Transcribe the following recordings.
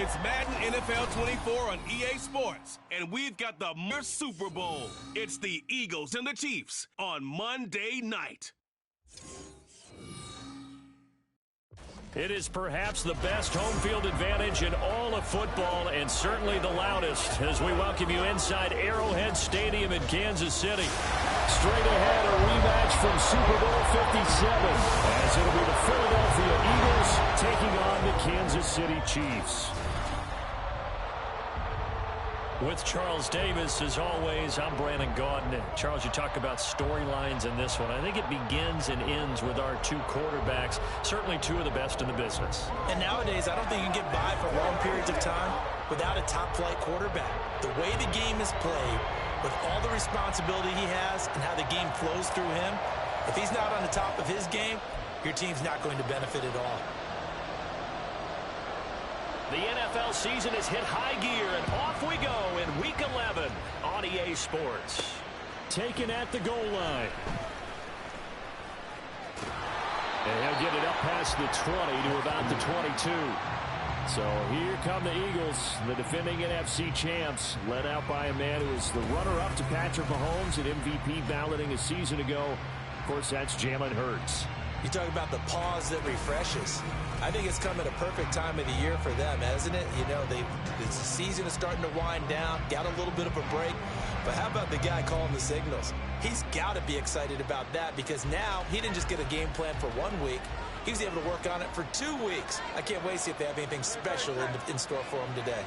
It's Madden NFL 24 on EA Sports, and we've got the Super Bowl. It's the Eagles and the Chiefs on Monday night. It is perhaps the best home field advantage in all of football, and certainly the loudest, as we welcome you inside Arrowhead Stadium in Kansas City. Straight ahead, a rematch from Super Bowl 57, as it'll be the Philadelphia Eagles taking on the Kansas City Chiefs. With Charles Davis, as always, I'm Brandon Gaudin. Charles, you talk about storylines in this one. I think it begins and ends with our two quarterbacks, certainly two of the best in the business. And nowadays, I don't think you can get by for long periods of time without a top-flight quarterback. The way the game is played, with all the responsibility he has and how the game flows through him, if he's not on the top of his game, your team's not going to benefit at all. The NFL season has hit high gear, and off we go in Week 11 on EA Sports. Taken at the goal line. And he'll get it up past the 20 to about the 22. So here come the Eagles, the defending NFC champs, led out by a man who was the runner-up to Patrick Mahomes at MVP balloting a season ago. Of course, that's Jalen Hurts. You talk about the pause that refreshes. I think it's come at a perfect time of the year for them, hasn't it? You know, the season is starting to wind down, got a little bit of a break. But how about the guy calling the signals? He's got to be excited about that, because now he didn't just get a game plan for 1 week. He was able to work on it for 2 weeks. I can't wait to see if they have anything special in store for him today.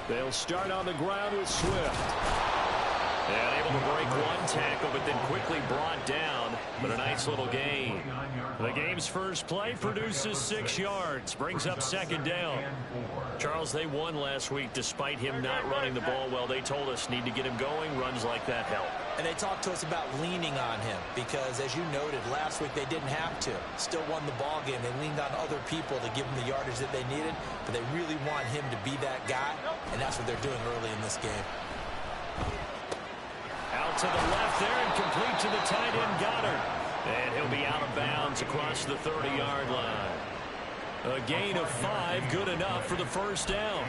They'll start on the ground with Swift. And able to break one tackle, but then quickly brought down. But a nice little gain. The game's first play produces 6 yards. Brings up second down. Charles, they won last week despite him not running the ball well. They told us need to get him going. Runs like that help. And they talked to us about leaning on him because, as you noted, last week they didn't have to. Still won the ball game. They leaned on other people to give them the yardage that they needed. But they really want him to be that guy. And that's what they're doing early in this game. Out to the left there and complete to the tight end Goddard. And he'll be out of bounds across the 30-yard line. A gain of 5, good enough for the first down.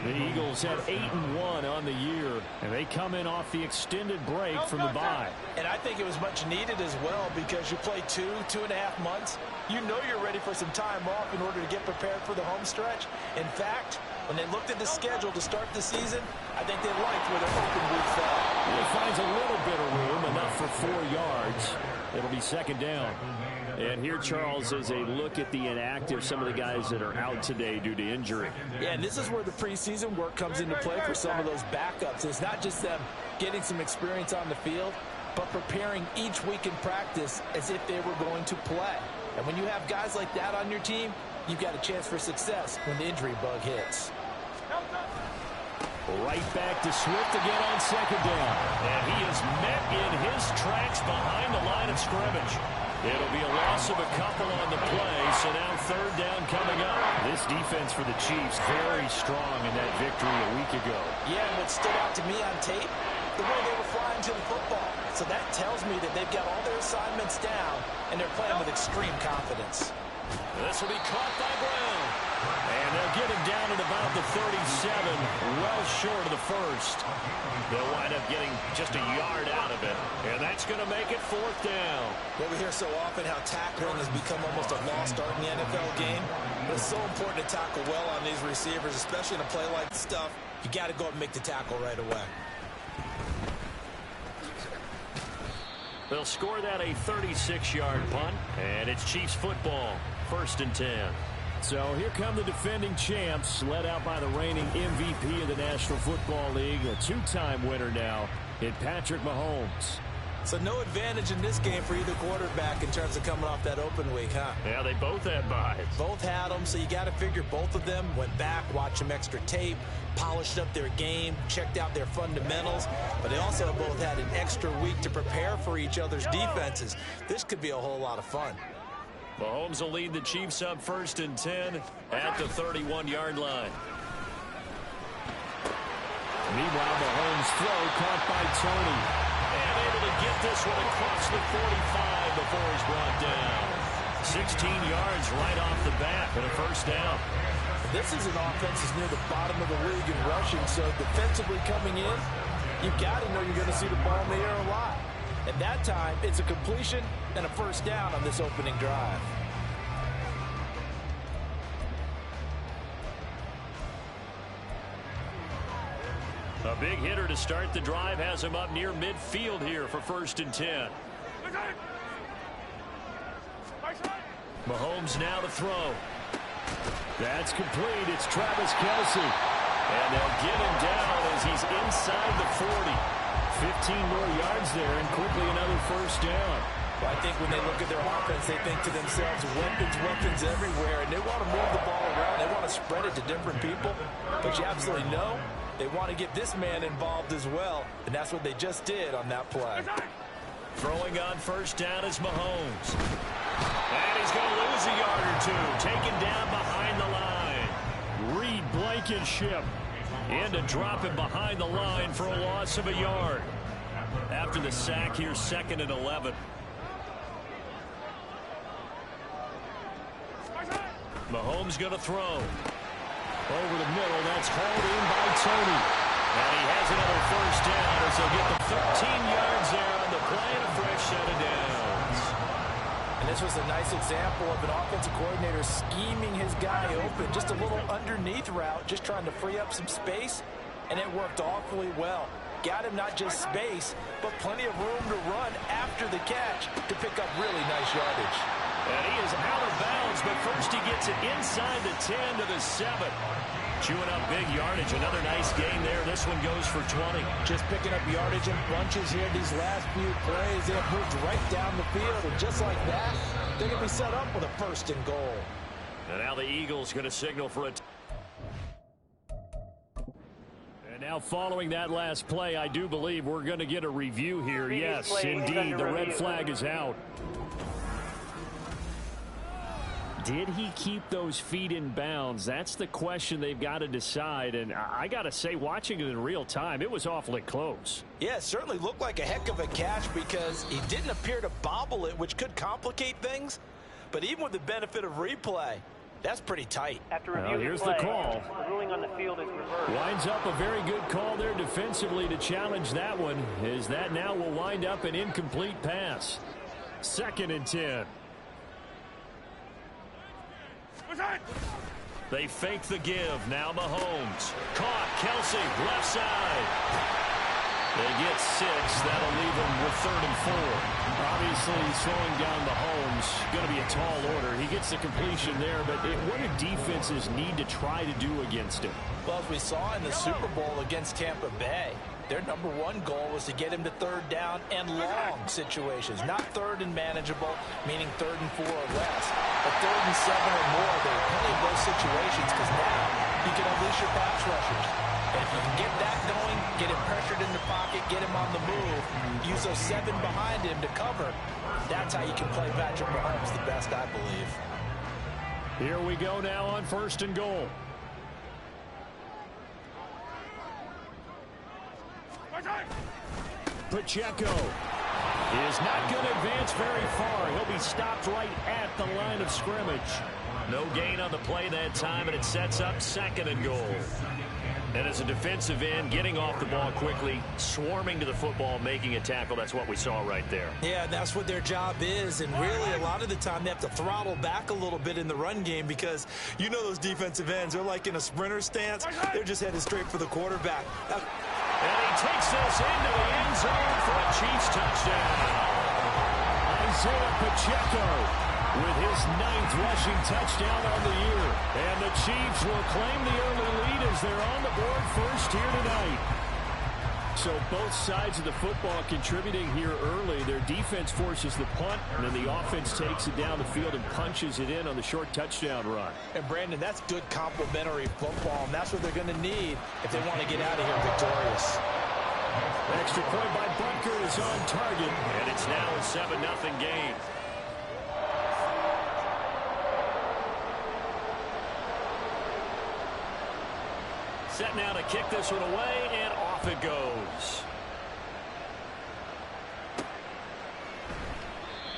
The Eagles have 8-1 on the year, and they come in off the extended break from the bye. And I think it was much needed as well, because you play 2.5 months. You know you're ready for some time off in order to get prepared for the home stretch. In fact, when they looked at the schedule to start the season, I think they liked where their open week fell. He finds a little bit of room, enough for 4 yards. It'll be second down. And here, Charles, is a look at the inactive, some of the guys that are out today due to injury. Yeah, and this is where the preseason work comes into play for some of those backups. It's not just them getting some experience on the field, but preparing each week in practice as if they were going to play. And when you have guys like that on your team, you've got a chance for success when the injury bug hits. Right back to Swift again on second down. And he is met in his tracks behind the line of scrimmage. It'll be a loss of a couple on the play, so now third down coming up. This defense for the Chiefs very strong in that victory a week ago. Yeah, and what stood out to me on tape, the way they were flying to the football. So that tells me that they've got all their assignments down, and they're playing with extreme confidence. This will be caught by Brown. And they'll get him down at about the 37, well short of the first. They'll wind up getting just a yard out of it, and that's going to make it fourth down. Well, we hear so often how tackling has become almost a lost art in the NFL game. But it's so important to tackle well on these receivers, especially in a play like stuff. You got to go up and make the tackle right away. They'll score that a 36-yard punt, and it's Chiefs football, 1st and 10. So here come the defending champs, led out by the reigning MVP of the National Football League, a 2-time winner now in Patrick Mahomes. So no advantage in this game for either quarterback in terms of coming off that open week, huh? Yeah, they both had buys. Both had them, so you got to figure both of them went back, watched some extra tape, polished up their game, checked out their fundamentals, but they also both had an extra week to prepare for each other's defenses. This could be a whole lot of fun. Mahomes will lead the Chiefs up 1st and 10 at the 31-yard line. Meanwhile, Mahomes' throw caught by Tony. And able to get this one across the 45 before he's brought down. 16 yards right off the bat and a first down. This is an offense that's near the bottom of the league in rushing, so defensively coming in, you've got to know you're going to see the ball in the air a lot. And that time, it's a completion and a first down on this opening drive. A big hitter to start the drive has him up near midfield here for 1st and 10. Mahomes now to throw. That's complete. It's Travis Kelce. And they'll get him down as he's inside the 40. 15 more yards there and quickly another first down. Well, I think when they look at their offense, they think to themselves, weapons everywhere, and they want to move the ball around. They want to spread it to different people. But you absolutely know they want to get this man involved as well, and that's what they just did on that play. Throwing on first down is Mahomes. And he's going to lose a yard or two. Taken down behind the line. Reed Blankenship in to drop him behind the line for a loss of a yard. After the sack, here's 2nd and 11. Mahomes going to throw. Over the middle, that's hauled in by Tony. And he has another first down as they'll get the 13 yards there on the play and a fresh set of downs. And this was a nice example of an offensive coordinator scheming his guy open. Just a little underneath route, just trying to free up some space, and it worked awfully well. Got him not just space, but plenty of room to run after the catch to pick up really nice yardage. And he is out of bounds, but first he gets it inside the 10 to the 7. Chewing up big yardage. Another nice gain there. This one goes for 20. Just picking up yardage in bunches here. These last few plays, they have moved right down the field. And just like that, they're going to be set up with a 1st and goal. And now the Eagles going to signal for a... And now following that last play, I do believe we're going to get a review here. Yes, indeed, the red flag is out. Did he keep those feet in bounds? That's the question they've got to decide. And I got to say, watching it in real time, it was awfully close. Yeah, it certainly looked like a heck of a catch because he didn't appear to bobble it, which could complicate things. But even with the benefit of replay, that's pretty tight. After reviewing here's play, the call. The ruling on the field is reversed. Winds up a very good call there defensively to challenge that one. Is that now will wind up an incomplete pass. 2nd and 10. They fake the give. Now Mahomes. Caught. Kelce. Left side. They get 6. That'll leave them with 3rd and 4. Obviously, slowing down Mahomes. Going to be a tall order. He gets the completion there, but what do defenses need to try to do against him? Well, as we saw in the Super Bowl against Tampa Bay, their number 1 goal was to get him to 3rd down and long situations. Not 3rd and manageable, meaning 3rd and 4 or less. But 3rd and 7 or more, there are plenty of those situations because now you can unleash your pass rushers. And if you can get that going, get him pressured in the pocket, get him on the move, use those 7 behind him to cover, that's how you can play Patrick Mahomes the best, I believe. Here we go now on 1st and goal. Pacheco is not going to advance very far. He'll be stopped right at the line of scrimmage. No gain on the play that time, and it sets up 2nd and goal. And as a defensive end, getting off the ball quickly, swarming to the football, making a tackle, that's what we saw right there. Yeah, that's what their job is, and really a lot of the time they have to throttle back a little bit in the run game because you know those defensive ends, they're like in a sprinter stance. They're just headed straight for the quarterback. And he takes this into the end zone for a Chiefs touchdown. Isaiah Pacheco with his 9th rushing touchdown on the year. And the Chiefs will claim the early lead as they're on the board first here tonight. So both sides of the football contributing here early. Their defense forces the punt, and then the offense takes it down the field and punches it in on the short touchdown run. And, Brandon, that's good complementary football, and that's what they're going to need if they want to get out of here victorious. Extra point by Butker is on target, and it's now a 7-0 game. Set now to kick this one away, and off it goes.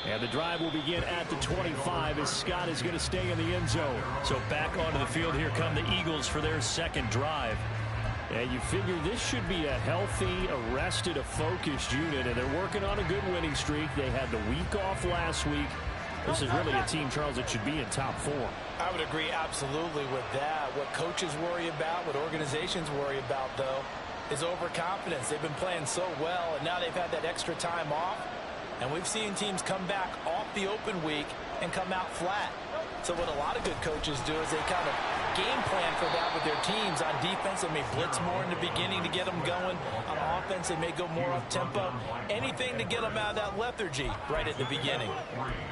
And the drive will begin at the 25 as Scott is going to stay in the end zone. So back onto the field here come the Eagles for their second drive. And you figure this should be a healthy, a focused unit, and they're working on a good winning streak. They had the week off last week. This is really a team, Charles, that should be in top 4. I would agree absolutely with that. What coaches worry about, what organizations worry about, though, is overconfidence. They've been playing so well, and now they've had that extra time off. And we've seen teams come back off the open week and come out flat. So what a lot of good coaches do is they kind of game plan for that with their teams. On defense, they may blitz more in the beginning to get them going. On offense, they may go more up-tempo. Anything to get them out of that lethargy right at the beginning.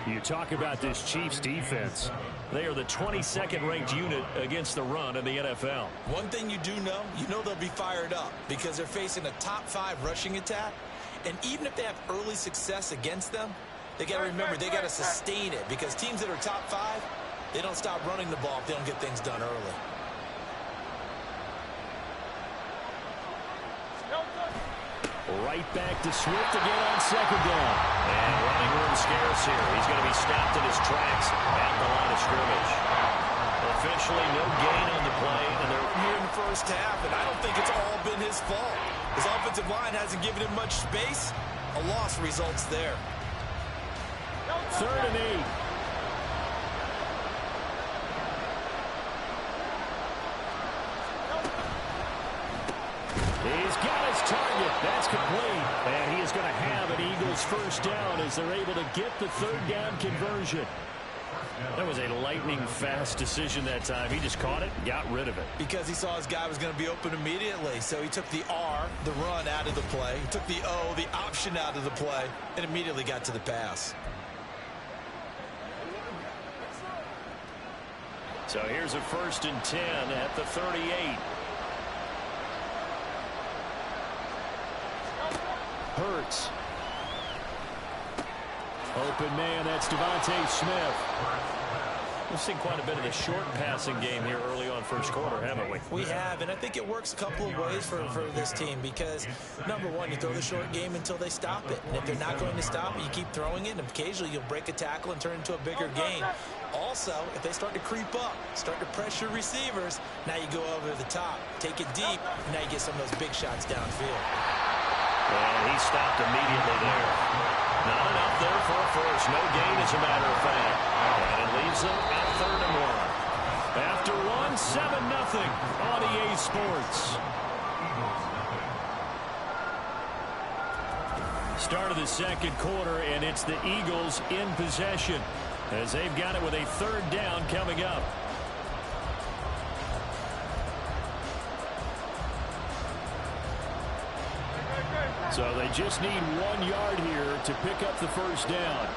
You talk about this Chiefs defense. They are the 22nd ranked unit against the run in the NFL. One thing you do know, they'll be fired up because they're facing a top 5 rushing attack. And even if they have early success against them, they got to remember they got to sustain it because teams that are top 5, they don't stop running the ball if they don't get things done early. Right back to Swift again on second down. And running room scarce here. He's going to be stopped in his tracks at the line of scrimmage. Officially no gain on the play, and they're here in the first half, and I don't think it's all been his fault. His offensive line hasn't given him much space. A loss results there. 3rd and 8. He's got his target. That's complete. And he is going to have an Eagles first down as they're able to get the 3rd down conversion. That was a lightning-fast decision that time. He just caught it and got rid of it. Because he saw his guy was going to be open immediately. So he took the R, the run, out of the play. He took the O, the option, out of the play, and immediately got to the pass. So here's a 1st and 10 at the 38. Hurts. Open man, that's Devontae Smith. We've seen quite a bit of the short passing game here early on first quarter, haven't we? We have, and I think it works a couple of ways for this team because, number one, you throw the short game until they stop it. And if they're not going to stop it, you keep throwing it, and occasionally you'll break a tackle and turn it into a bigger gain. Also, if they start to creep up, start to pressure receivers, now you go over the top, take it deep, and now you get some of those big shots downfield. And he stopped immediately there. Not enough there for a first. No gain, as a matter of fact. And it leaves them at 3rd and 1. After 7-0 on EA Sports. Start of the second quarter, and it's the Eagles in possession as they've got it with a 3rd down coming up. So they just need 1 yard here to pick up the first down.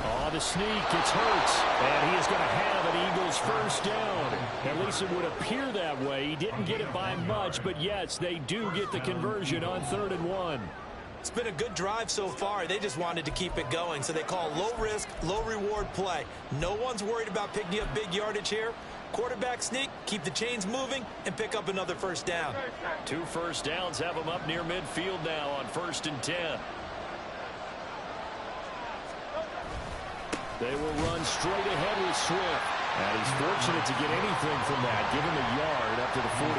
On the sneak, it's Hurts, and he is going to have an Eagles first down. At least it would appear that way. He didn't get it by much, but yes, they do get the conversion on 3rd and 1. It's been a good drive so far. They just wanted to keep it going, so they call low-risk, low-reward play. No one's worried about picking up big yardage here. Quarterback sneak, keep the chains moving, and pick up another first down. 2 first downs have them up near midfield now on 1st and 10. They will run straight ahead with Swift. And he's fortunate to get anything from that. Give him a yard up to the 49.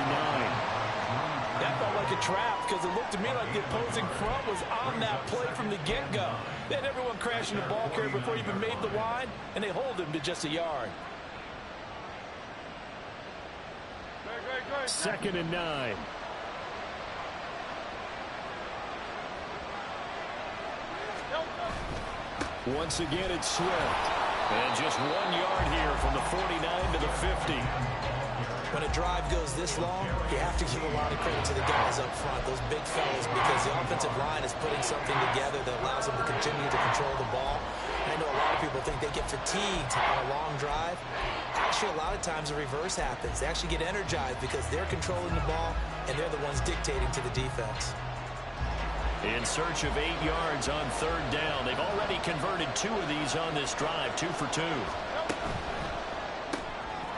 That felt like a trap because it looked to me like the opposing front was on that play from the get-go. They had everyone crashing the ball carrier before he even made the line, and they hold him to just a yard. 2nd and 9. Once again, it's Swift. And just 1 yard here from the 49 to the 50. When a drive goes this long, you have to give a lot of credit to the guys up front, those big fellas, because the offensive line is putting something together that allows them to continue to control the ball. I know a lot of people think they get fatigued on a long drive. Actually, a lot of times the reverse happens. They actually get energized because they're controlling the ball, and they're the ones dictating to the defense. In search of 8 yards on 3rd down. They've already converted 2 of these on this drive, 2 for 2.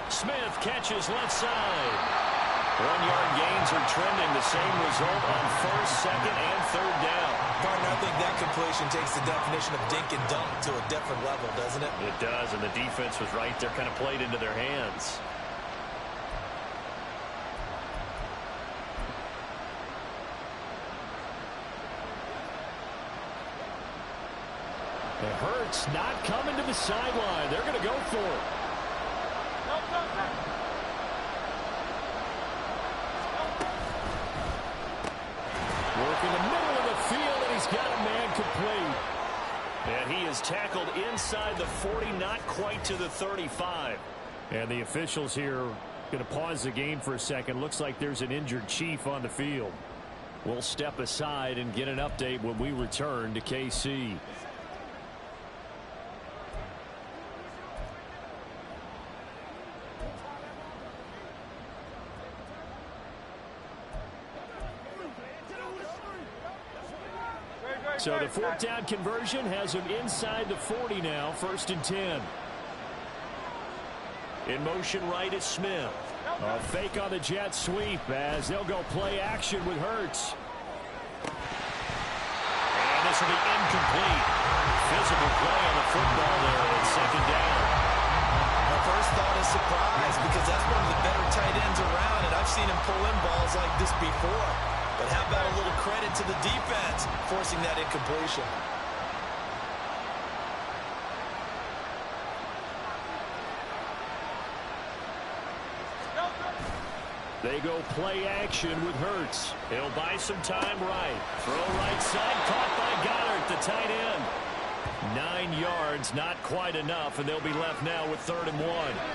Smith catches left side. 1-yard gains are trending. The same result on first, second, and third down. Partner, I think that completion takes the definition of dink and dunk to a different level, doesn't it? It does, and the defense was right there, kind of played into their hands. It hurts, not coming to the sideline. They're going to go for it. Working the middle of the field, and he's got a man complete. And he is tackled inside the 40, not quite to the 35. And the officials here going to pause the game for a second. Looks like there's an injured Chief on the field. We'll step aside and get an update when we return to KC. So the fourth down conversion has him inside the 40 now, 1st and 10. In motion right is Smith. A fake on the jet sweep as they'll go play action with Hurts. And this will be incomplete. Physical play on the football there at 2nd down. My first thought is surprise because that's one of the better tight ends around, and I've seen him pull in balls like this before. But how about a little credit to the defense forcing that incompletion? They go play action with Hurts. He'll buy some time right. Throw right side, caught by Goddard, the tight end. 9 yards, not quite enough, and they'll be left now with 3rd and 1.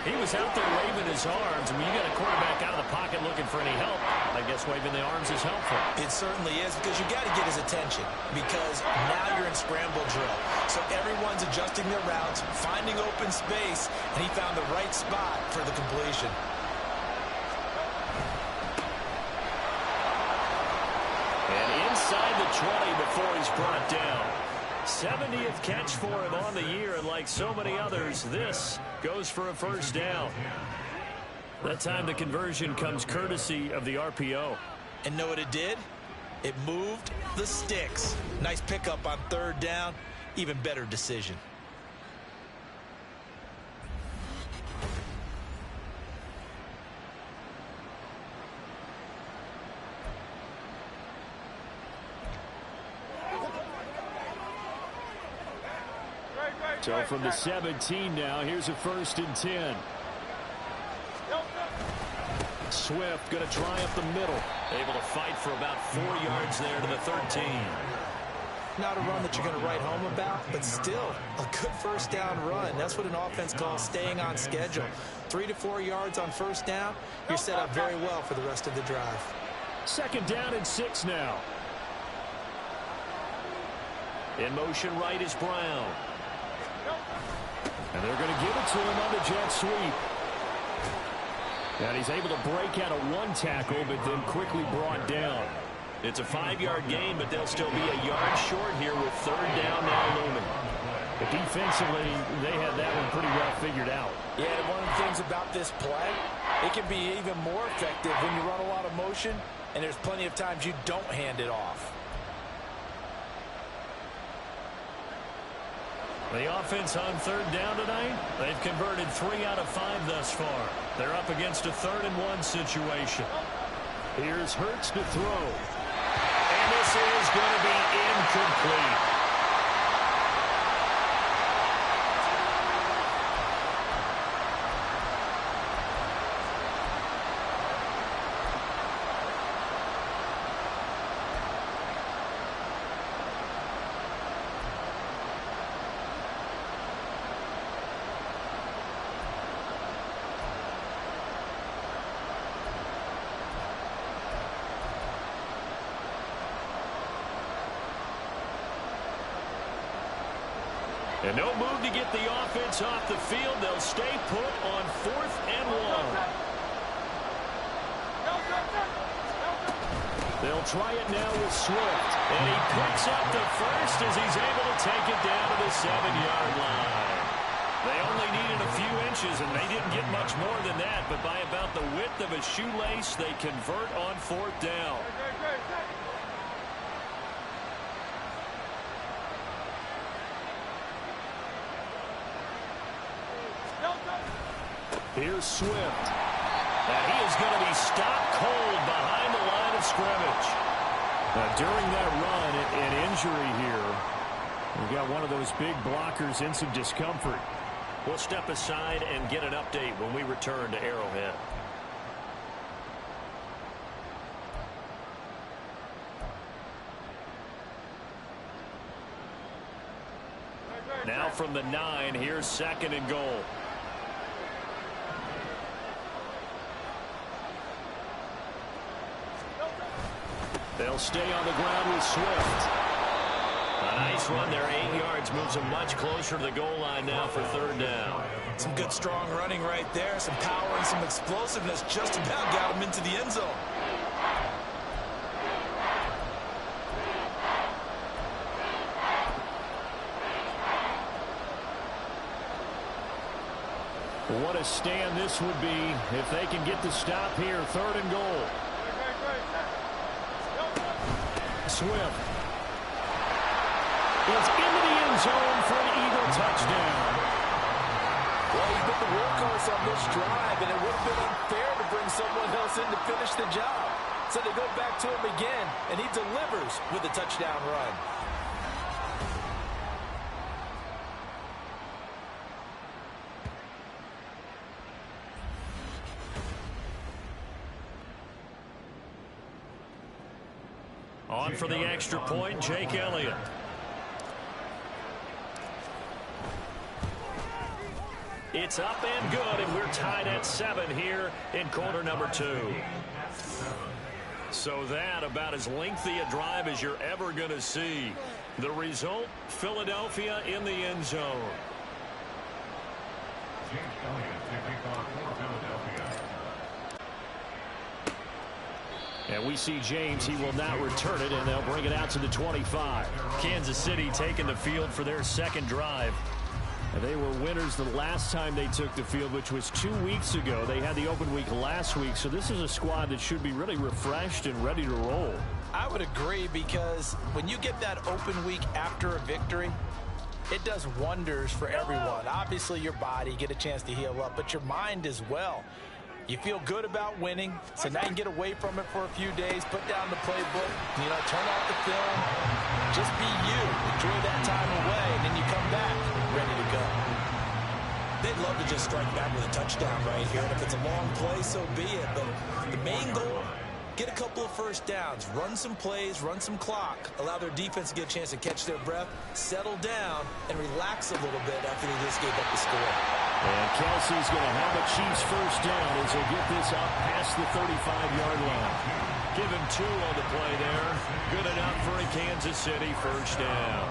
He was out there waving his arms. When you got a quarterback out of the pocket looking for any help, I guess waving the arms is helpful. It certainly is, because you got to get his attention, because now you're in scramble drill. So everyone's adjusting their routes, finding open space, and he found the right spot for the completion. And inside the 20 before he's brought down. 70th catch for him on the year, and like so many others, this goes for a 1st down. That time the conversion comes courtesy of the RPO. And know what it did? It moved the sticks. Nice pickup on 3rd down. Even better decision. So from the 17 now, here's a 1st and 10. Swift going to try up the middle. Able to fight for about 4 yards there to the 13. Not a run that you're going to write home about, but still a good 1st down run. That's what an offense calls staying on schedule. 3 to 4 yards on 1st down. You're set up very well for the rest of the drive. 2nd down and 6 now. In motion right is Brown. And they're going to give it to him on the jet sweep. And he's able to break out of 1 tackle, but then quickly brought down. It's a 5-yard gain, but they'll still be a yard short here with 3rd down now looming. But defensively, they had that one pretty well figured out. Yeah, and one of the things about this play, it can be even more effective when you run a lot of motion, and there's plenty of times you don't hand it off. The offense on 3rd down tonight, they've converted 3 out of 5 thus far. They're up against a 3rd and 1 situation. Here's Hurts to throw. And this is going to be incomplete. And no move to get the offense off the field. They'll stay put on 4th and 1. They'll try it now with Swift. And he picks up the first as he's able to take it down to the 7-yard line. They only needed a few inches, and they didn't get much more than that. But by about the width of a shoelace, they convert on 4th down. Here's Swift. And he is going to be stopped cold behind the line of scrimmage. During that run, an injury here. We've got one of those big blockers in some discomfort. We'll step aside and get an update when we return to Arrowhead. Now from the 9, here's 2nd and goal. They'll stay on the ground with Swift. A nice run there, 8 yards, moves them much closer to the goal line now for 3rd down. Some good strong running right there, some power and some explosiveness just about got him into the end zone. What a stand this would be if they can get the stop here. 3rd and goal. Swift is into the end zone for an Eagle touchdown. Well, he's been the workhorse on this drive, and it would have been unfair to bring someone else in to finish the job. So they go back to him again, and he delivers with a touchdown run. On for the extra point, Jake Elliott. It's up and good, and we're tied at 7 here in quarter number 2. So that about as lengthy a drive as you're ever going to see. The result, Philadelphia in the end zone. And we see James. He will not return it, and they'll bring it out to the 25. Kansas City taking the field for their 2nd drive. And they were winners the last time they took the field, which was 2 weeks ago. They had the open week last week, so this is a squad that should be really refreshed and ready to roll. I would agree, because when you get that open week after a victory, it does wonders for everyone. Obviously, your body, get a chance to heal up, but your mind as well. You feel good about winning, so now you can get away from it for a few days, put down the playbook, turn off the film, just be you, enjoy that time away, and then you come back ready to go. They'd love to just strike back with a touchdown right here, and if it's a long play, so be it. But the main goal, get a couple of first downs, run some plays, run some clock, allow their defense to get a chance to catch their breath, settle down, and relax a little bit after they just gave up the score. And Kelsey's going to have a Chiefs first down as they get this up past the 35-yard line. Give him 2 on the play there. Good enough for a Kansas City first down.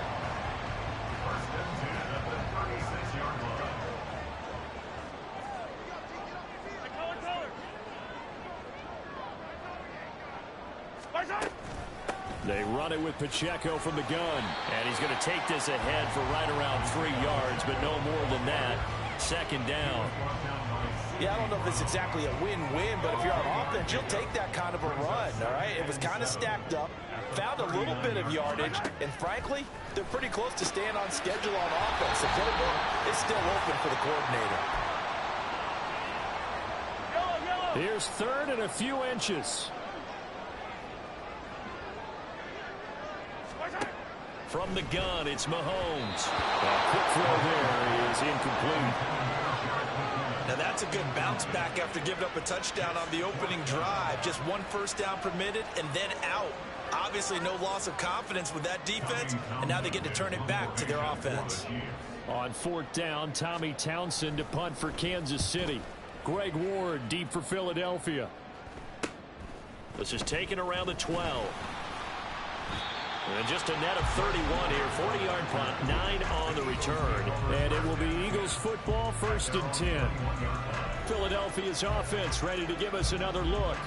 They run it with Pacheco from the gun. And he's going to take this ahead for right around 3 yards, but no more than that. 2nd down. Yeah, I don't know if it's exactly a win-win, but if you're on offense, you'll take that kind of a run, all right? It was kind of stacked up, found a little bit of yardage, and frankly, they're pretty close to staying on schedule on offense. The playbook is still open for the coordinator. Here's 3rd and a few inches. From the gun, it's Mahomes. A quick throw there is incomplete. Now that's a good bounce back after giving up a touchdown on the opening drive. Just 1 first down permitted and then out. Obviously no loss of confidence with that defense, and now they get to turn it back to their offense. On 4th down, Tommy Townsend to punt for Kansas City. Greg Ward deep for Philadelphia. This is taken around the 12. And just a net of 31 here. 40-yard punt, 9 on the return. And it will be Eagles football, 1st and 10. Philadelphia's offense ready to give us another look.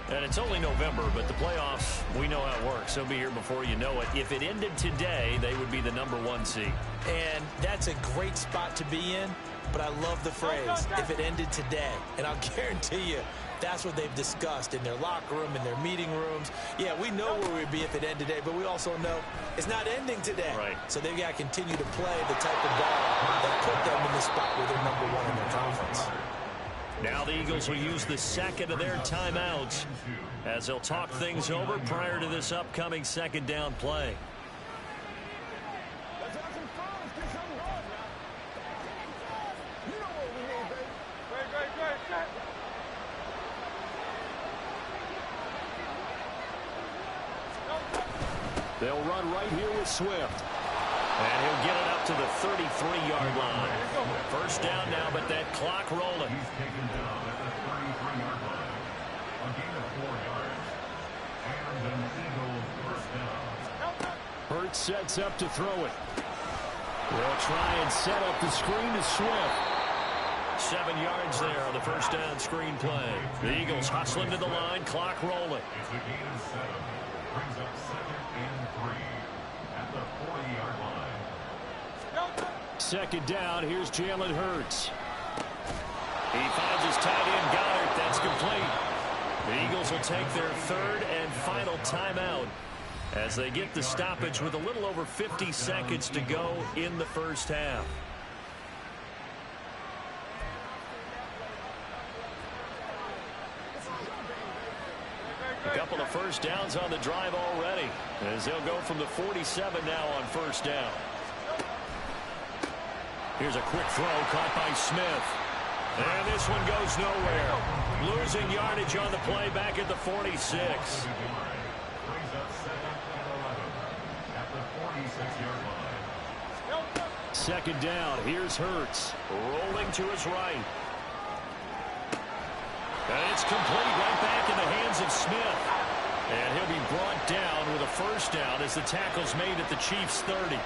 And it's only November, but the playoffs, we know how it works. They'll be here before you know it. If it ended today, they would be the #1 seed. And that's a great spot to be in. but I love the phrase, if it ended today. And I'll guarantee you, that's what they've discussed in their locker room, in their meeting rooms. Yeah, we know where we'd be if it ended today, but we also know it's not ending today. Right. So they've got to continue to play the type of ball that put them in the spot where they're number one in their conference. Now the Eagles will use the second of their timeouts as they'll talk things over prior to this upcoming second down play. They'll run right here with Swift. And he'll get it up to the 33-yard line. First down now, but that clock rolling. He's taken down at the 33-yard line. A gain of 4 yards. And an Eagles first down. Hurts sets up to throw it. They'll try and set up the screen to Swift. 7 yards there on the first down screen play. The Eagles hustling to the line, clock rolling. It's a gain of 7. Brings up 2nd and 3 at the 40-yard line. Second down, here's Jalen Hurts. He finds his tight end, Goddard. That's complete. The Eagles will take their third and final timeout as they get the stoppage with a little over 50 seconds to go in the first half. A couple of first downs on the drive already as they'll go from the 47 now on first down. Here's a quick throw caught by Smith. And this one goes nowhere. Losing yardage on the play back at the 46. Brings up 2nd and 11 at the 46-yard line. Second down. Here's Hurts. Rolling to his right. And it's complete right back in the hands of Smith. And he'll be brought down with a first down as the tackle's made at the Chiefs' 30.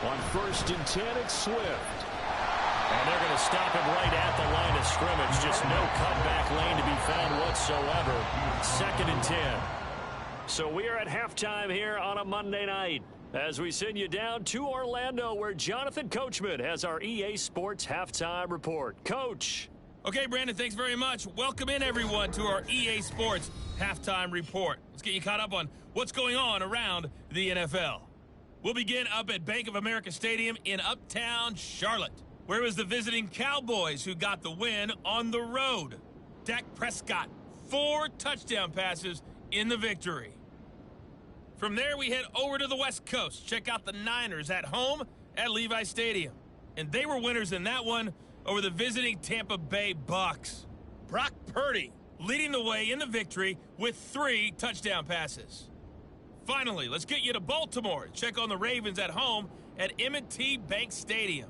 On 1st and 10, it's Swift. And they're going to stop him right at the line of scrimmage. Just no cutback lane to be found whatsoever. 2nd and 10. So we are at halftime here on a Monday night as we send you down to Orlando where Jonathan Coachman has our EA Sports halftime report. Coach. Okay, Brandon, thanks very much. Welcome in, everyone, to our EA Sports halftime report. Let's get you caught up on what's going on around the NFL. We'll begin up at Bank of America Stadium in Uptown Charlotte, where it was the visiting Cowboys who got the win on the road. Dak Prescott, 4 touchdown passes in the victory. From there, we head over to the West Coast. Check out the Niners at home at Levi Stadium. And they were winners in that one over the visiting Tampa Bay Bucks. Brock Purdy leading the way in the victory with 3 touchdown passes. Finally, let's get you to Baltimore. Check on the Ravens at home at M&T Bank Stadium.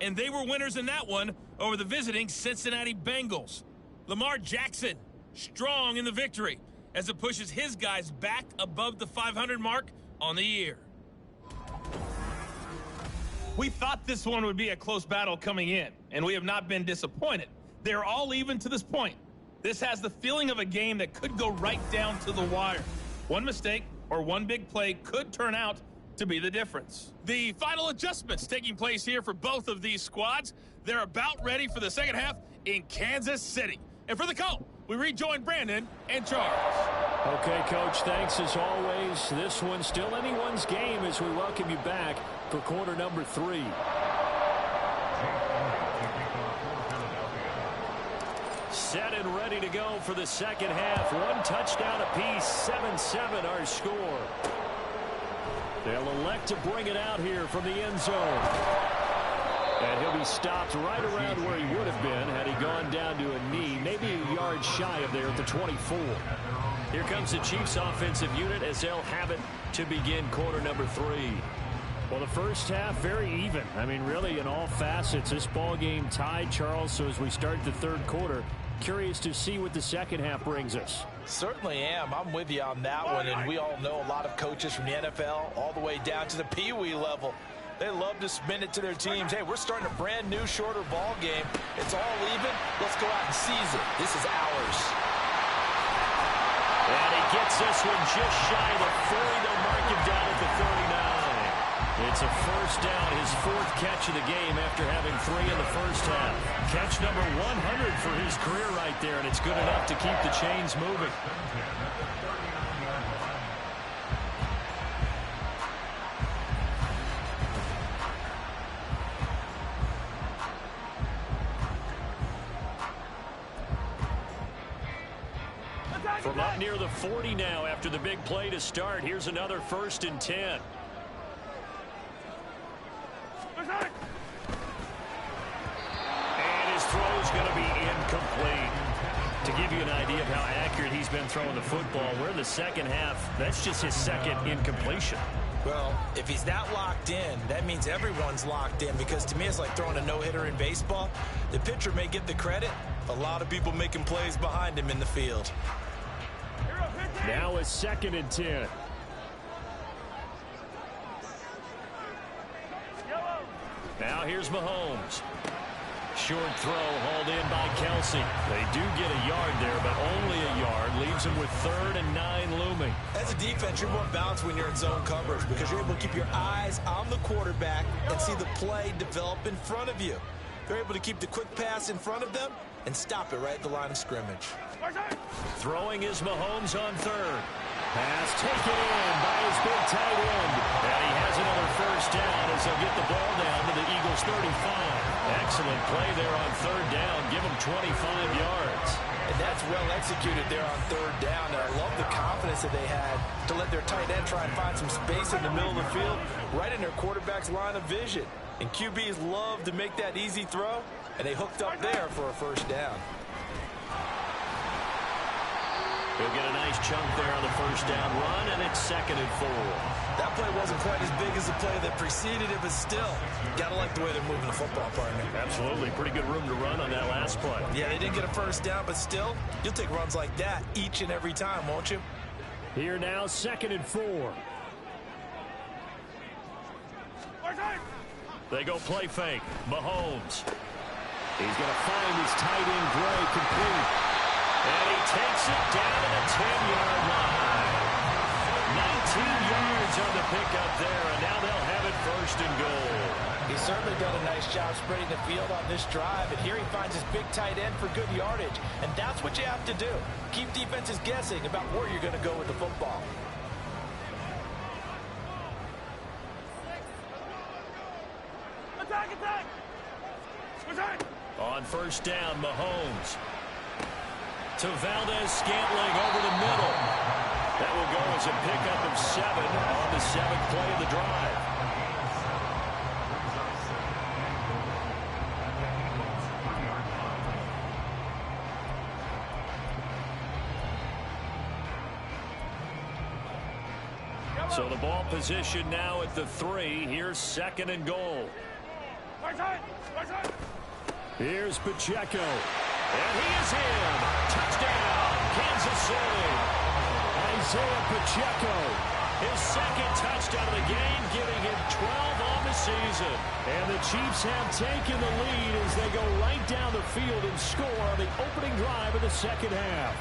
And they were winners in that one over the visiting Cincinnati Bengals. Lamar Jackson, strong in the victory as it pushes his guys back above the 500 mark on the year. We thought this one would be a close battle coming in, and we have not been disappointed. They're all even to this point. This has the feeling of a game that could go right down to the wire. One mistake or one big play could turn out to be the difference. The final adjustments taking place here for both of these squads. They're about ready for the second half in Kansas City. And for the call, we rejoin Brandon and Charles. Okay, Coach, thanks as always. This one's still anyone's game as we welcome you back for quarter number 3. Set and ready to go for the second half. 1 touchdown apiece, 7-7 our score. They'll elect to bring it out here from the end zone. And he'll be stopped right around where he would have been had he gone down to a knee, maybe a yard shy of there at the 24. Here comes the Chiefs offensive unit as they'll have it to begin quarter number 3. Well, the first half, very even. I mean, really, in all facets, this ball game tied, Charles. So as we start the third quarter, curious to see what the second half brings us. Certainly am. I'm with you on that one. And we all know a lot of coaches from the NFL all the way down to the Pee-wee level. They love to spin it to their teams. Hey, we're starting a brand new, shorter ball game. It's all even. Let's go out and seize it. This is ours. And he gets this one just shy of the 40. They'll mark him down at the 39. It's a first down, his fourth catch of the game after having 3 in the first half. Catch number 100 for his career right there, and it's good enough to keep the chains moving. From up near the 40 now after the big play to start, here's another 1st and 10. And his throw's going to be incomplete. To give you an idea of how accurate he's been throwing the football, we're in the second half. That's just his second incompletion. Well, if he's that locked in, that means everyone's locked in, because to me it's like throwing a no-hitter in baseball. The pitcher may get the credit, a lot of people making plays behind him in the field. Now a 2nd and 10. Now here's Mahomes. Short throw hauled in by Kelsey. They do get a yard there, but only a yard. Leaves them with 3rd and 9 looming. As a defense, you're more balanced when you're in zone coverage because you're able to keep your eyes on the quarterback and see the play develop in front of you. They're able to keep the quick pass in front of them and stop it right at the line of scrimmage. Throwing is Mahomes on 3rd. Pass taken in by his big tight end. And he has another first down as they'll get the ball down to the Eagles' 35. Excellent play there on 3rd down. Give them 25 yards. And that's well executed there on 3rd down. And I love the confidence that they had to let their tight end try and find some space in the middle of the field, right in their quarterback's line of vision. And QBs love to make that easy throw, and they hooked up there for a first down. He'll get a nice chunk there on the first down run, and it's 2nd and 4. That play wasn't quite as big as the play that preceded it, but still, got to like the way they're moving the football, partner. Absolutely. Pretty good room to run on that last play. Yeah, they didn't get a first down, but still, you'll take runs like that each and every time, won't you? Here now, 2nd and 4. They go play fake. Mahomes. He's going to find his tight end, Gray, complete. And he takes it down to the 10-yard line. 19 yards on the pickup there, and now they'll have it 1st and goal. He's certainly done a nice job spreading the field on this drive, and here he finds his big tight end for good yardage, and that's what you have to do. Keep defenses guessing about where you're going to go with the football. On 1st down, Mahomes. To Valdez-Scantling over the middle. That will go as a pickup of 7 on the 7th play of the drive. So the ball position now at the 3. Here's 2nd and goal. Here's Pacheco. And he is in. Touchdown, Kansas City. Isaiah Pacheco, his 2nd touchdown of the game, giving him 12 on the season. And the Chiefs have taken the lead as they go right down the field and score on the opening drive of the 2nd half.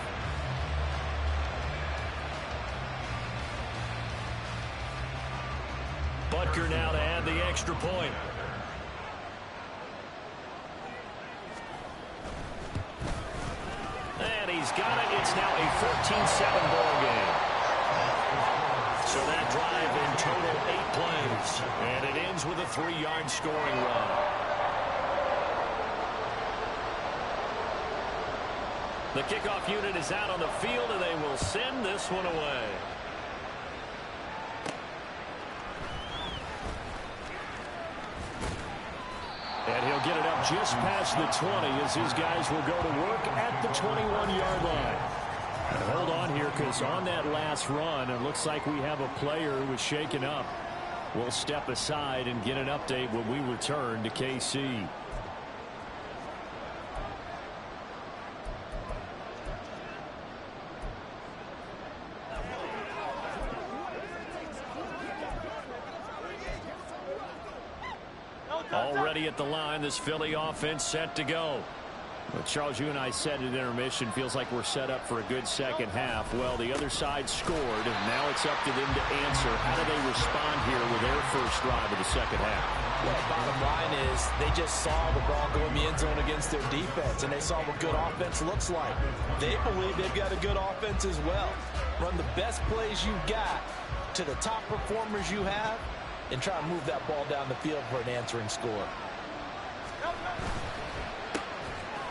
Butker now to add the extra point. And he's got it. It's now a 14-7 ball game. So that drive in total 8 plays. And it ends with a 3-yard scoring run. The kickoff unit is out on the field, and they will send this one away. And he'll get it up just past the 20 as his guys will go to work at the 21-yard line. And hold on here, because on that last run, it looks like we have a player who was shaken up. We'll step aside and get an update when we return to KC. Already at the line, this Philly offense set to go. Well, Charles, you and I said at intermission, feels like we're set up for a good second half. Well, the other side scored, and now it's up to them to answer. How do they respond here with their first drive of the second half? Well, bottom line is they just saw the ball go in the end zone against their defense, and they saw what good offense looks like. They believe they've got a good offense as well. Run the best plays you've got to the top performers you have, and try to move that ball down the field for an answering score.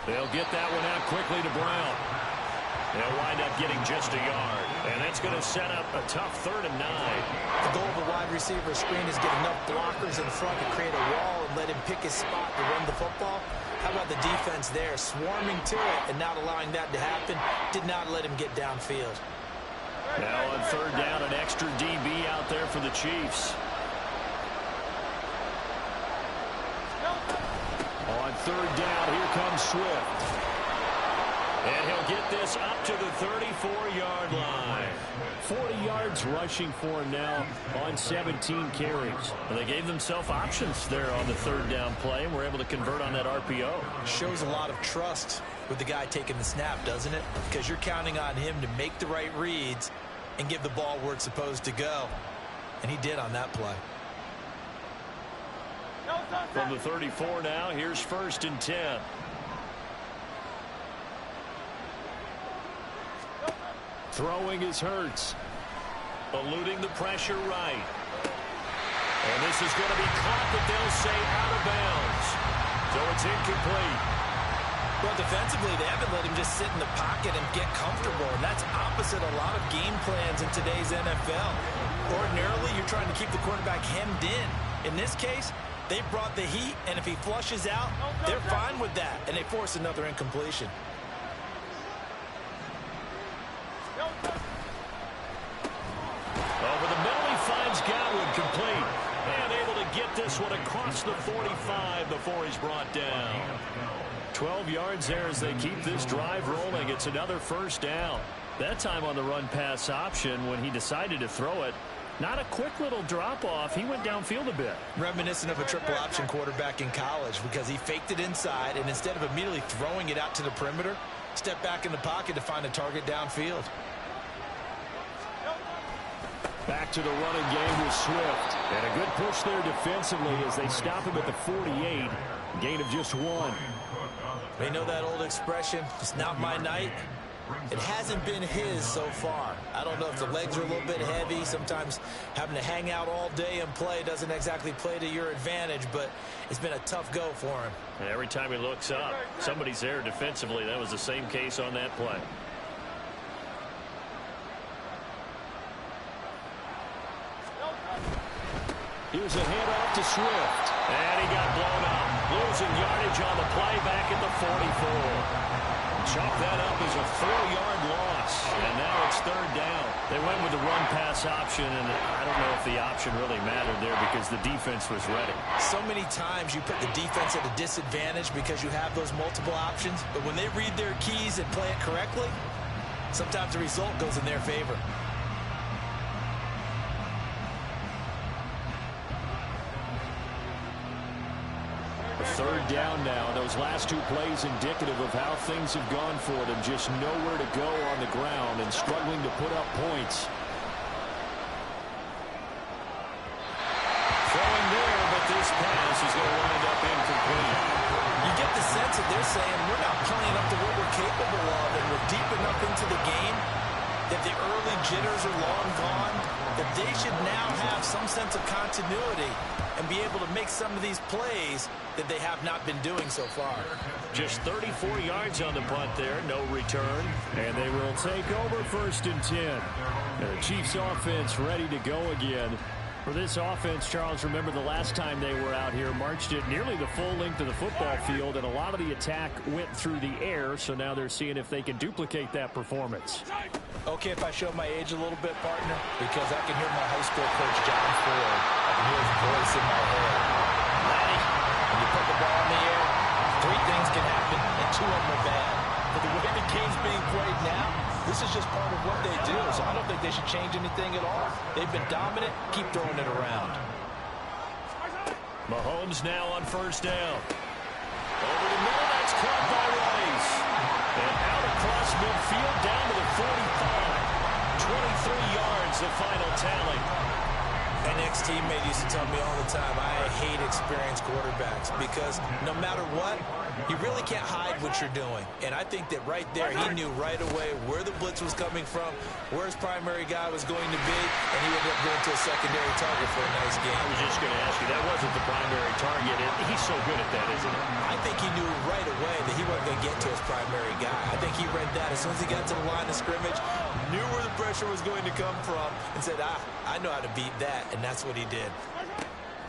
They'll get that one out quickly to Brown. They'll wind up getting just a yard. And that's going to set up a tough 3rd and 9. The goal of a wide receiver screen is get enough blockers in front to create a wall and let him pick his spot to run the football. How about the defense there, swarming to it and not allowing that to happen? Did not let him get downfield. Now on 3rd down, an extra DB out there for the Chiefs. On 3rd down, here comes Swift. And he'll get this up to the 34-yard line. 40 yards rushing for him now on 17 carries. And they gave themselves options there on the 3rd down play, and were able to convert on that RPO. Shows a lot of trust with the guy taking the snap, doesn't it? Because you're counting on him to make the right reads and give the ball where it's supposed to go. And he did on that play. From the 34 now, here's 1st and 10. Throwing is Hurts. Eluding the pressure right. And this is going to be caught, but they'll say out of bounds. So it's incomplete. Well, defensively, they haven't let him just sit in the pocket and get comfortable, and that's opposite a lot of game plans in today's NFL. Ordinarily, you're trying to keep the quarterback hemmed in. In this case, they brought the heat, and if he flushes out, they're fine with that, and they force another incompletion. Over the middle, he finds Godwin complete. And able to get this one across the 45 before he's brought down. 12 yards there as they keep this drive rolling. It's another 1st down. That time on the run-pass option when he decided to throw it. Not a quick little drop-off. He went downfield a bit. Reminiscent of a triple-option quarterback in college because he faked it inside, and instead of immediately throwing it out to the perimeter, stepped back in the pocket to find a target downfield. Back to the running game with Swift. And a good push there defensively as they stop him at the 48. Gain of just 1. We know that old expression, it's not my night. It hasn't been his so far. I don't know if the legs are a little bit heavy. Sometimes having to hang out all day and play doesn't exactly play to your advantage, but it's been a tough go for him. And every time he looks up, somebody's there defensively. That was the same case on that play. Here's a handoff to Swift. And he got blown up. Losing yardage on the play back at the 44. Chalk that up as a 4-yard loss. And now it's 3rd down. They went with the run-pass option, and I don't know if the option really mattered there because the defense was ready. So many times you put the defense at a disadvantage because you have those multiple options. But when they read their keys and play it correctly, sometimes the result goes in their favor. 3rd down now. Those last 2 plays indicative of how things have gone for them. Just nowhere to go on the ground and struggling to put up points. Throwing there, but this pass is going to wind up incomplete. You get the sense that they're saying we're not playing up to what we're capable of, and we're deep enough into the game that the early jitters are long gone, that they should now have some sense of continuity and be able to make some of these plays that they have not been doing so far. Just 34 yards on the punt there, no return. And they will take over 1st and 10. And the Chiefs offense ready to go again. For this offense, Charles, remember the last time they were out here, marched it nearly the full length of the football field, and a lot of the attack went through the air, so now they're seeing if they can duplicate that performance. Okay, if I show my age a little bit, partner, because I can hear my high school coach, John Ford. I can hear his voice in my head. Laddie, when you put the ball in the air, 3 things can happen, and 2 of them are bad. But the way the game's being played now, this is just part of what they do, so I don't think they should change anything at all. They've been dominant. Keep throwing it around. Mahomes now on 1st down. Over the middle, that's caught by Rice. And out across midfield down to the 45. 23 yards, the final tally. An ex-teammate used to tell me all the time, I hate experienced quarterbacks because no matter what, you really can't hide what you're doing. And I think that right there, he knew right away where the blitz was coming from, where his primary guy was going to be, and he ended up going to a secondary target for a nice game. I was just going to ask you, that wasn't the primary target. He's so good at that, isn't he? I think he knew right away that he wasn't going to get to his primary guy. I think he read that as soon as he got to the line of scrimmage, knew where the pressure was going to come from, and said, I know how to beat that, and that's what he did.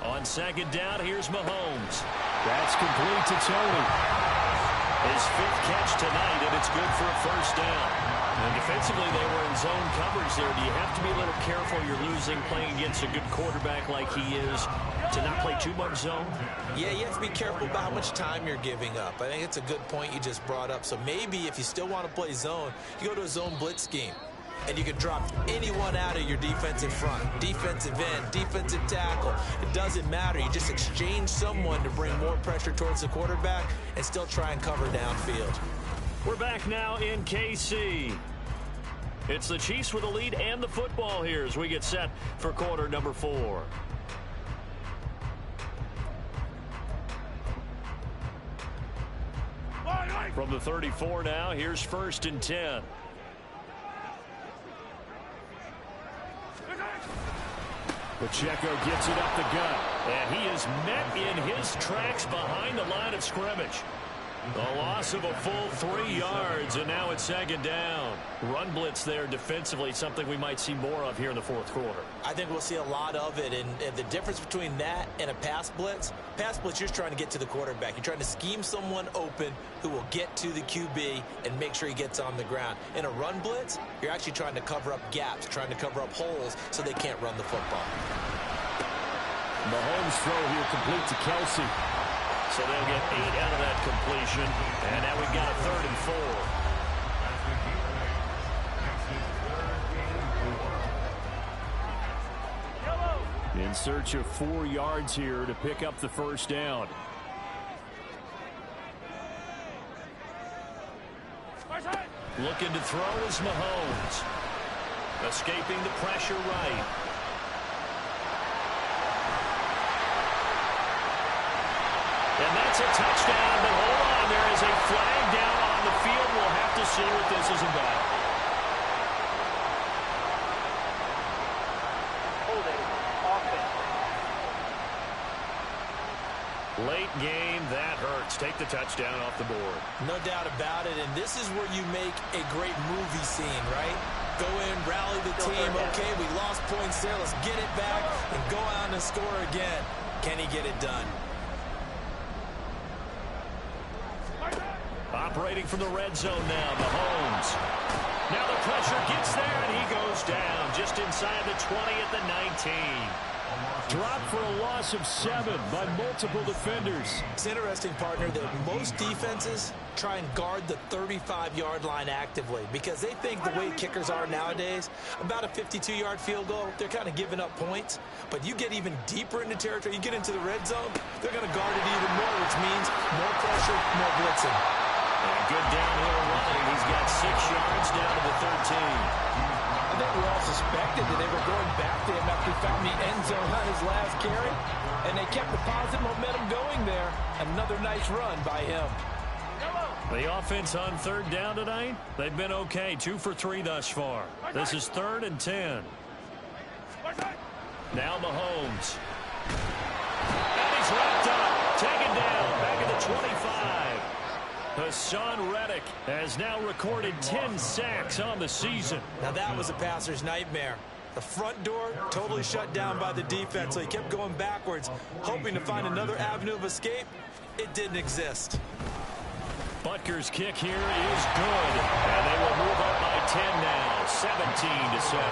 On second down, here's Mahomes. That's complete to Tony. His 5th catch tonight, and it's good for a first down. And defensively, they were in zone coverage there. Do you have to be a little careful? You're losing, playing against a good quarterback like he is, to not play too much zone? Yeah, you have to be careful about how much time you're giving up. I think it's a good point you just brought up. So maybe if you still want to play zone, you go to a zone blitz scheme. And you can drop anyone out of your defensive front, defensive end, defensive tackle. It doesn't matter. You just exchange someone to bring more pressure towards the quarterback and still try and cover downfield. We're back now in KC. It's the Chiefs with the lead and the football here as we get set for quarter number 4. From the 34 now, here's 1st and 10. Pacheco gets it up the gut, and he is met in his tracks behind the line of scrimmage. A loss of a full 3 yards, and now it's 2nd down. Run blitz there defensively, something we might see more of here in the 4th quarter. I think we'll see a lot of it, and the difference between that and a pass blitz, you're just trying to get to the quarterback. You're trying to scheme someone open who will get to the QB and make sure he gets on the ground. In a run blitz, you're actually trying to cover up gaps, trying to cover up holes so they can't run the football. Mahomes' throw here complete to Kelsey. So they'll get 8 out of that completion. And now we've got a 3rd and 4. In search of 4 yards here to pick up the first down. Looking to throw is Mahomes. Escaping the pressure right. And that's a touchdown, but hold on, there is a flag down on the field. We'll have to see what this is about. Holding offense. Late game, that hurts. Take the touchdown off the board. No doubt about it, and this is where you make a great movie scene, right? Go in, rally the team. Okay, we lost points there. Let's get it back and go on and score again. Can he get it done? Operating from the red zone now, Mahomes. Now the pressure gets there, and he goes down just inside the 20 at the 19. Dropped for a loss of 7 by multiple defenders. It's interesting, partner, that most defenses try and guard the 35-yard line actively because they think the way kickers are nowadays, about a 52-yard field goal, they're kind of giving up points. But you get even deeper into territory, you get into the red zone, they're going to guard it even more, which means more pressure, more blitzing. And good downhill running. He's got 6 yards down to the 13. I think we all suspected that they were going back to him after he found the end zone on his last carry, and they kept the positive momentum going there. Another nice run by him. The offense on 3rd down tonight, they've been okay. 2 for 3 thus far. This is 3rd and 10. Now Mahomes. And he's wrapped up. Taken down. Back at the 25. Hassan Reddick has now recorded 10 sacks on the season. Now that was a passer's nightmare. The front door totally shut down by the defense, so he kept going backwards, hoping to find another avenue of escape. It didn't exist. Butker's kick here is good, and they will move up by 10 now, 17-7.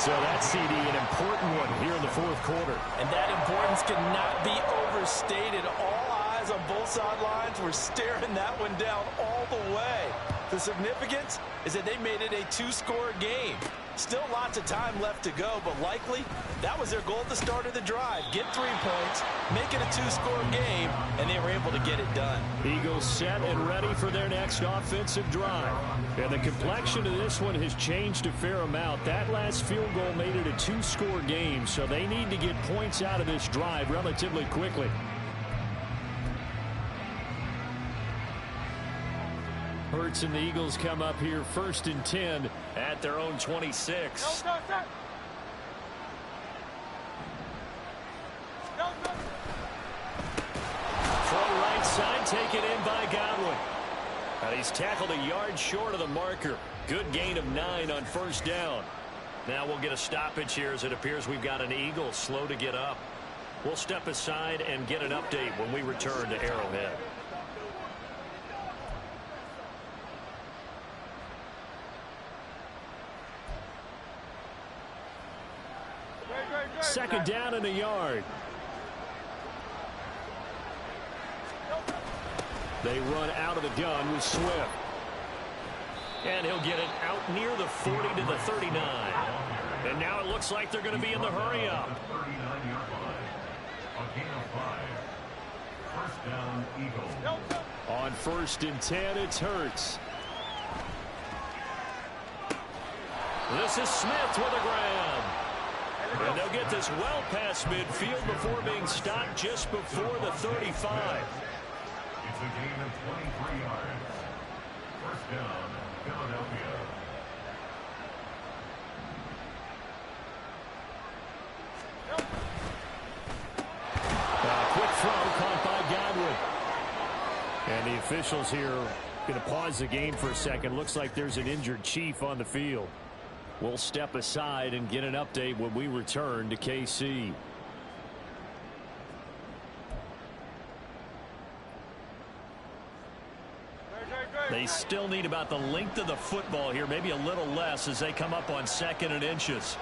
So that CD, an important one here in the 4th quarter. And that importance cannot be overstated. All eyes players on both sidelines were staring that one down all the way. The significance is that they made it a two-score game. Still lots of time left to go, but likely that was their goal at the start of the drive. Get 3 points, make it a two-score game, and they were able to get it done. Eagles set and ready for their next offensive drive. And the complexion of this one has changed a fair amount. That last field goal made it a two-score game, so they need to get points out of this drive relatively quickly. Hurts and the Eagles come up here 1st and 10 at their own 26. From right side, taken in by Godwin. And he's tackled a yard short of the marker. Good gain of 9 on 1st down. Now we'll get a stoppage here as it appears we've got an Eagle slow to get up. We'll step aside and get an update when we return to Arrowhead. Second down and a yard. They run out of the gun with Swift. And he'll get it out near the 40 to the 39. And now it looks like they're going to be in the hurry up. On 1st and 10, it's Hurts. This is Smith with a grab. And they'll get this well past midfield before being stopped just before the 35. It's a gain of 23 yards. 1st down, Philadelphia. Quick throw caught by Godwin. And the officials here going to pause the game for a second. Looks like there's an injured Chief on the field. We'll step aside and get an update when we return to KC. They still need about the length of the football here, maybe a little less as they come up on 2nd and inches.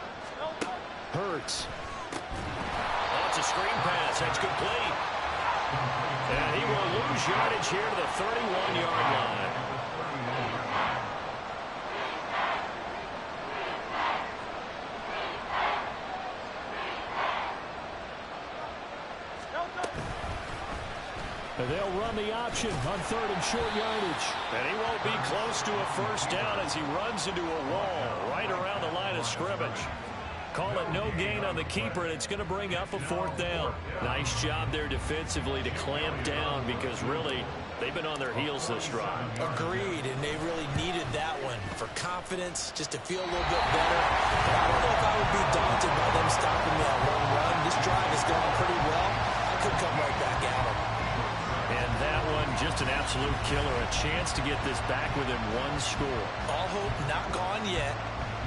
Hurts. Oh, it's a screen pass. That's complete. And he will lose yardage here to the 31-yard line. They'll run the option on 3rd and short yardage. And he won't be close to a 1st down as he runs into a wall right around the line of scrimmage. Call it no gain on the keeper, and it's going to bring up a 4th down. Nice job there defensively to clamp down because really they've been on their heels this drive. Agreed, and they really needed that one for confidence, just to feel a little bit better. But I don't know if I would be daunted by them stopping me on one run. This drive has gone pretty well. I could come right back at them. And that one, just an absolute killer. A chance to get this back within 1 score. All hope not gone yet,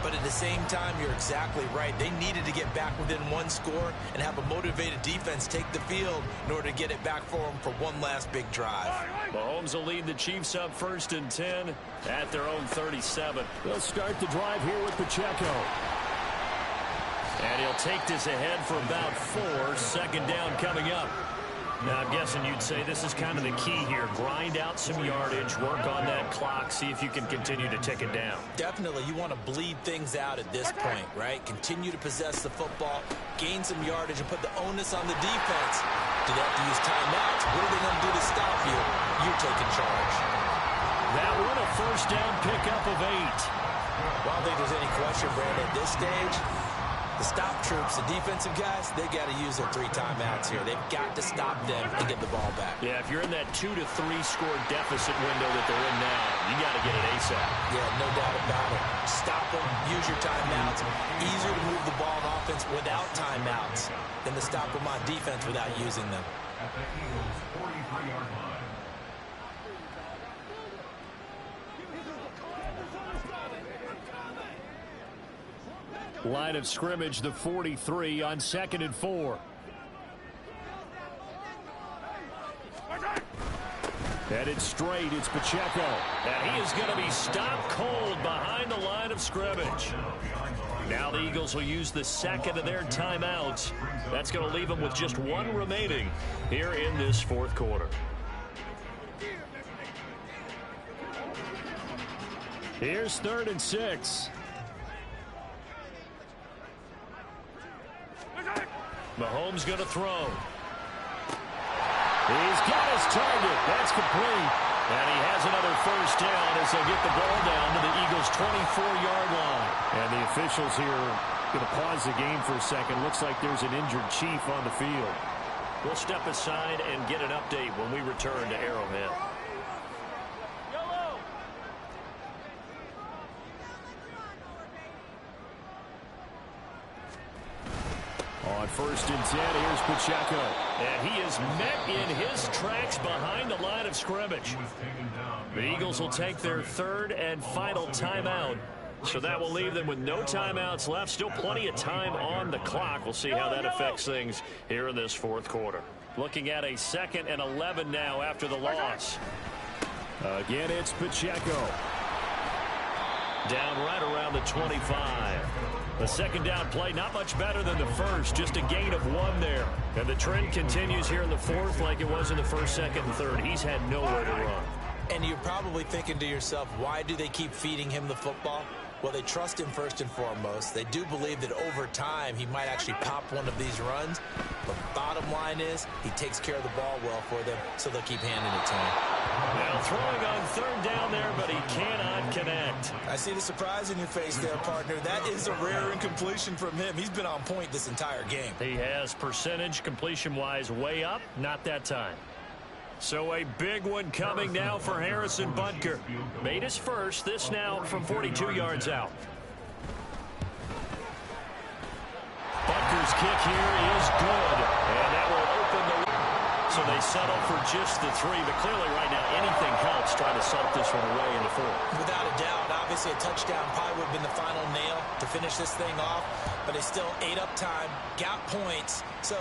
but at the same time, you're exactly right. They needed to get back within 1 score and have a motivated defense take the field in order to get it back for them for one last big drive. Mahomes will lead the Chiefs up 1st and 10 at their own 37. They'll start the drive here with Pacheco. And he'll take this ahead for about 4. 2nd down coming up. Now, I'm guessing you'd say this is kind of the key here. Grind out some yardage, work on that clock, see if you can continue to tick it down. Definitely. You want to bleed things out at this point, right? Continue to possess the football, gain some yardage, and put the onus on the defense. Do they have to use timeouts? What are they going to do to stop you? You're taking charge. That one a 1st down pickup of 8. Well, I don't think there's any question, Brandon, at this stage. The stop troops, the defensive guys, they got to use their 3 timeouts here. They've got to stop them and get the ball back. Yeah, if you're in that 2 to 3 score deficit window that they're in now, you got to get it ASAP. Yeah, no doubt about it. Stop them, use your timeouts. Easier to move the ball on offense without timeouts than to stop them on defense without using them. At the Eagles' 43-yard line. Line of scrimmage, the 43 on 2nd and 4. Headed straight, it's Pacheco. And he is going to be stopped cold behind the line of scrimmage. Now the Eagles will use the second of their timeouts. That's going to leave them with just one remaining here in this fourth quarter. Here's 3rd and 6. Mahomes going to throw. He's got his target. That's complete. And he has another first down as they'll get the ball down to the Eagles' 24-yard line. And the officials here going to pause the game for a second. Looks like there's an injured Chief on the field. We'll step aside and get an update when we return to Arrowhead. On 1st and 10, here's Pacheco. And he is met in his tracks behind the line of scrimmage. The Eagles will take their 3rd and final timeout. So that will leave them with no timeouts left. Still plenty of time on the clock. We'll see how that affects things here in this fourth quarter. Looking at a 2nd and 11 now after the loss. Again, it's Pacheco. Down right around the 25. A 2nd down play, not much better than the first, just a gain of 1 there. And the trend continues here in the 4th like it was in the 1st, 2nd, and 3rd. He's had nowhere to run. And you're probably thinking to yourself, why do they keep feeding him the football? Well, they trust him first and foremost. They do believe that over time he might actually pop one of these runs. But bottom line is he takes care of the ball well for them, so they'll keep handing it to him. Now throwing on 3rd down there, but he cannot connect. I see the surprise in your face there, partner. That is a rare incompletion from him. He's been on point this entire game. He has percentage completion-wise way up, not that time. So a big one coming now for Harrison Butker. Made his first, this now from 42 yards out. Butker's kick here is good, and that will open the... So they settle for just the 3, but clearly right now anything helps trying to salt this one away in the 4th. Without a doubt, obviously a touchdown probably would have been the final nail to finish this thing off, but they still ate up time, got points, so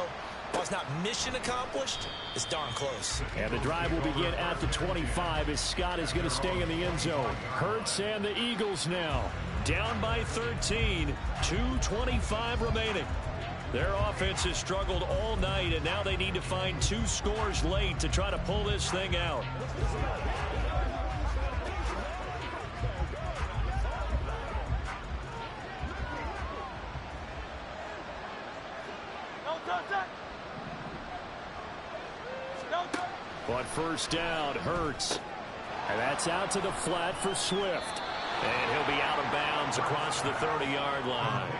while it's not mission accomplished, it's darn close. And the drive will begin at the 25 as Scott is going to stay in the end zone. Hurts and the Eagles now down by 13, 2:25 remaining. Their offense has struggled all night, and now they need to find 2 scores late to try to pull this thing out. On 1st down, Hurts. And that's out to the flat for Swift. And he'll be out of bounds across the 30-yard line.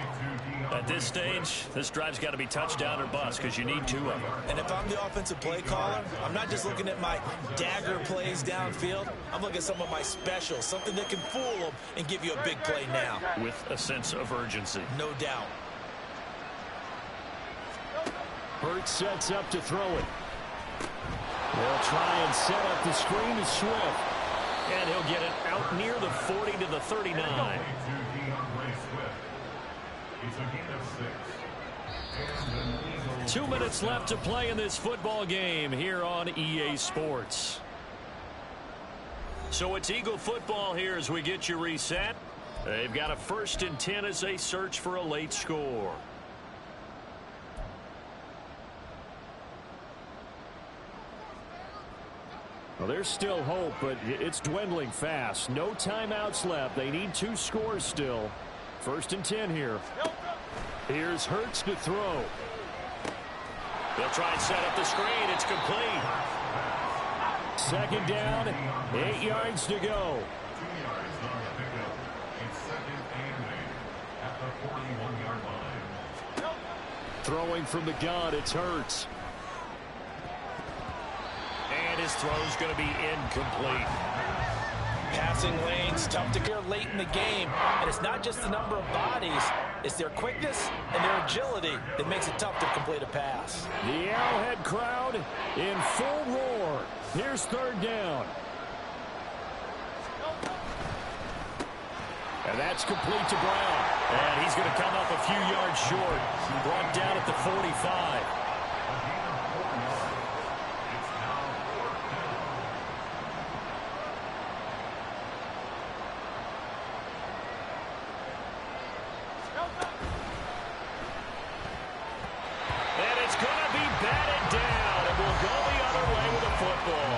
At this stage, this drive's got to be touchdown or bust because you need 2 of them. And if I'm the offensive play caller, I'm not just looking at my dagger plays downfield. I'm looking at some of my specials, something that can fool them and give you a big play now. With a sense of urgency. No doubt. Hurts sets up to throw it. They'll try and set up the screen to Swift. And he'll get it out near the 40 to the 39. 2 minutes left to play in this football game here on EA Sports. So it's Eagle football here as we get you reset. They've got a 1st and 10 as they search for a late score. Well, there's still hope, but it's dwindling fast. No timeouts left. They need 2 scores still. 1st and 10 here. Here's Hurts to throw. They'll try and set up the screen. It's complete. 2nd down, 8 yards to go. 2 yards on the pickup. It's 2nd and 8 at the 41-yard line. Throwing from the gun, it's Hurts. And his throw's going to be incomplete. Passing lanes, tough to clear late in the game. And it's not just the number of bodies, it's their quickness and their agility that makes it tough to complete a pass. The Arrowhead crowd in full roar. Here's 3rd down. And that's complete to Brown. And he's going to come up a few yards short. Brought down at the 45. down and will go the other way with the football.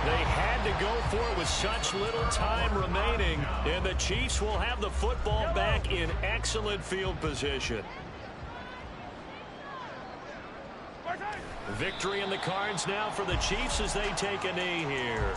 They had to go for it with such little time remaining, and the Chiefs will have the football back in excellent field position. Victory in the cards now for the Chiefs as they take a knee here.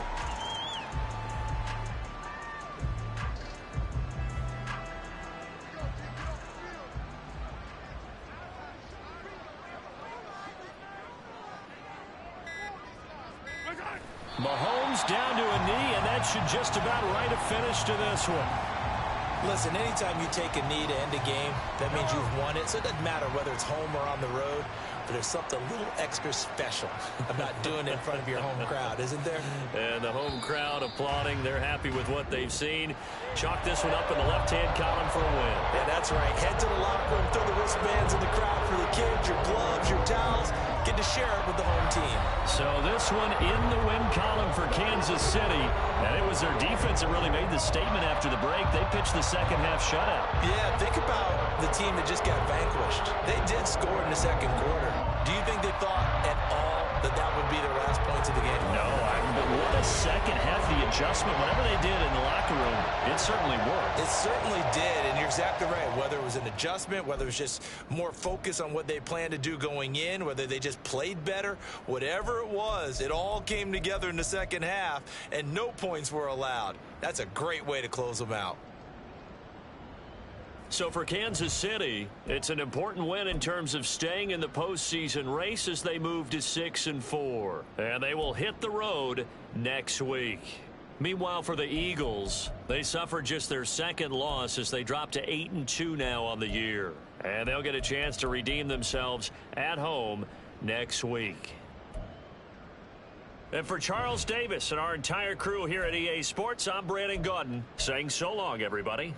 Mahomes down to a knee, and that should just about write a finish to this one. Listen, anytime you take a knee to end a game, that means you've won it. So it doesn't matter whether it's home or on the road, but there's something a little extra special about doing it in front of your home crowd, isn't there? And the home crowd applauding. They're happy with what they've seen. Chalk this one up in the left-hand column for a win. Yeah, that's right. Head to the locker room, throw the wristbands in the crowd for the kids, your gloves, your towels. Get to share it with the home team. So this one in the win column for Kansas City. And it was their defense that really made the statement after the break. They pitched the second-half shutout. Yeah, think about the team that just got vanquished. They did score in the second quarter. Do you think they thought at all that that would be their last points of the game? No, but what a second half. The adjustment, whatever they did in the locker room, it certainly worked. It certainly did, and you're exactly right. Whether it was an adjustment, whether it was just more focus on what they planned to do going in, whether they just played better, whatever it was, it all came together in the second half, and no points were allowed. That's a great way to close them out. So for Kansas City, it's an important win in terms of staying in the postseason race as they move to 6-4. And they will hit the road next week. Meanwhile, for the Eagles, they suffered just their second loss as they drop to 8-2 now on the year. And they'll get a chance to redeem themselves at home next week. And for Charles Davis and our entire crew here at EA Sports, I'm Brandon Gaudin saying so long, everybody.